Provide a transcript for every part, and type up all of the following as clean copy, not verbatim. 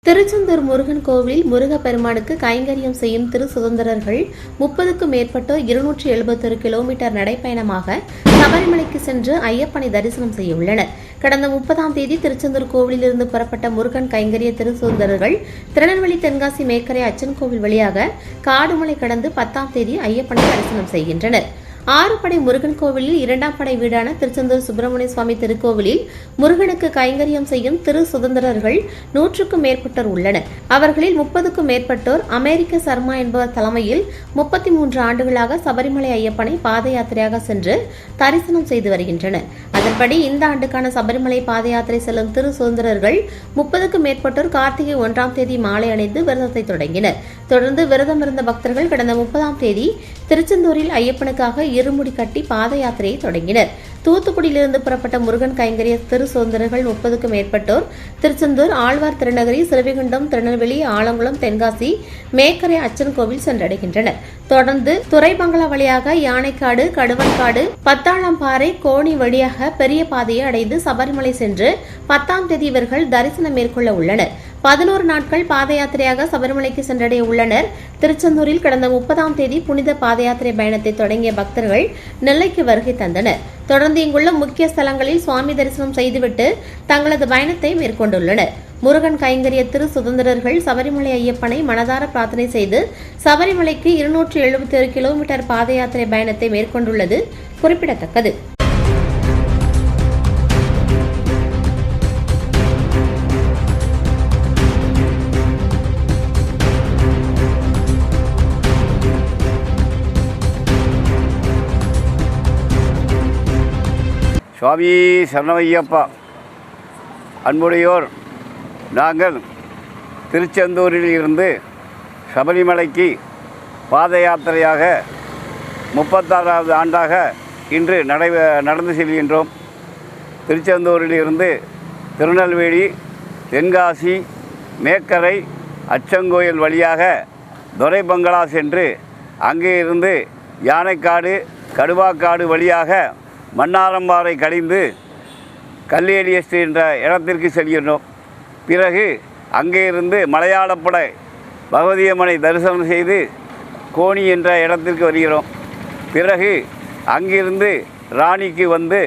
திருச்செந்தூர் முருகன் கோவிலில் முருகப்பெருமானுக்கு கைங்கரியம் செய்யும் திரு சுதந்திரர்கள் 30க்கும் மேற்பட்டோர் 271 கிலோமீட்டர் நடைப்பயணமாக சபரிமலைக்கு சென்று ஐயப்பனை தரிசனம் செய்ய உள்ளனர். கடந்த 30ஆம் தேதி திருச்செந்தூர் கோவிலிலிருந்து புறப்பட்ட முருகன் கைங்கரிய திரு சுதந்திரர்கள் திருநெல்வேலி தென்காசி மேக்கரை அச்சன் கோவில் வழியாக காடுமலை கடந்து 10ஆம் தேதி ஐயப்பனை தரிசனம் செய்கின்றனர். 6 படை முருகன் கோவிலில் 2ஆம் படை வீடான திருச்செந்தூர் சுப்பிரமணிய சுவாமி திருக்கோவிலில் முருகனுக்கு கைங்கரியம் செய்யும் திரு சுதந்திரர்கள் 100க்கும் மேற்பட்டோர் உள்ளனர். அவர்களில் 30க்கும் மேற்பட்டோர் அமெரிக்க சர்மா என்பவர் தலைமையில் 33 ஆண்டுகளாக சபரிமலை ஐயப்பனை பாத யாத்திரையாக சென்று தரிசனம் செய்து வருகின்றனர். அதன்படி இந்த ஆண்டுக்கான சபரிமலை பாத யாத்திரை செல்லும் திரு சுதந்திரர்கள் 30க்கும் மேற்பட்டோர் கார்த்திகை 1ஆம் தேதி மாலை அணிந்து விரதத்தை தொடங்கினர். தொடர்ந்து விரதம் இருந்த பக்தர்கள் கடந்த 30ஆம் தேதி திருச்செந்தூரில் ஐயப்பனுக்காக இருமுடி கட்டி பாத யாத்திரையை தொடங்கினர். தூத்துக்குடியிலிருந்து புறப்பட்ட முருகன் கைங்கரிய திரு சுதந்திரர்கள் 30க்கும் மேற்பட்டோர் திருச்செந்தூர், ஆழ்வார் திருநகரி, சிறுவைகுண்டம், திருநெல்வேலி, ஆலங்குளம், தென்காசி, மேக்கரை அச்சன் கோவில் சென்றடைகின்றனர். தொடர்ந்து துறைபங்களா வழியாக யானைக்காடு, கடுவன்காடு, பத்தாளம்பாறை, கோணி வழியாக பெரிய பாதையை அடைந்து சபரிமலை சென்று 10ஆம் தேதி இவர்கள் தரிசனம் மேற்கொள்ள உள்ளனர். 11 நாட்கள் பாத யாத்திரையாக சபரிமலைக்கு சென்றடைய உள்ளனர். திருச்செந்தூரில் கடந்த 30ஆம் தேதி புனித பாத யாத்திரை பயணத்தை தொடங்கிய பக்தர்கள் நெல்லைக்கு வருகை தந்தனர். தொடர்ந்து இங்குள்ள முக்கிய ஸ்தலங்களில் சுவாமி தரிசனம் செய்துவிட்டு தங்களது பயணத்தை மேற்கொண்டுள்ளனர். முருகன் கைங்கரிய திரு சுதந்திரர்கள் சபரிமலை ஐயப்பனை மனதார பிரார்த்தனை செய்து சபரிமலைக்கு 271 கிலோமீட்டர் பாத யாத்திரை பயணத்தை மேற்கொண்டுள்ளது குறிப்பிடத்தக்கது. சுவாமி சரணமையப்பா. அன்புடையோர், நாங்கள் திருச்செந்தூரில் இருந்து சபரிமலைக்கு பாத யாத்திரையாக 36வது ஆண்டாக இன்று நடந்து செல்கின்றோம். திருச்செந்தூரில் இருந்து திருநெல்வேலி, தென்காசி, மேக்கரை, அச்சங்கோயில் வழியாக துரைபங்களா சென்று அங்கே இருந்து யானைக்காடு, கடுவாக்காடு வழியாக மன்னாரம்பாறை கழிந்து கல்லேடி எஸ்ட் என்ற இடத்திற்கு செல்கின்றோம். பிறகு அங்கே இருந்து மலையாளப்படை பகவதியம்மனை தரிசனம் செய்து கோணி என்ற இடத்திற்கு வருகிறோம். பிறகு அங்கிருந்து ராணிக்கு வந்து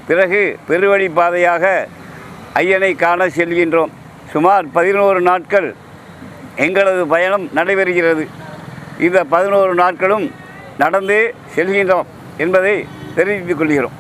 பிறகு பெருவழி பாதையாக ஐயனை காண செல்கின்றோம். சுமார் 11 நாட்கள் எங்களது பயணம் நடைபெறுகிறது. இந்த 11 நாட்களும் நடந்து செல்கின்றோம் என்பதை தெரிவித்துக் கொள்கிறோம்.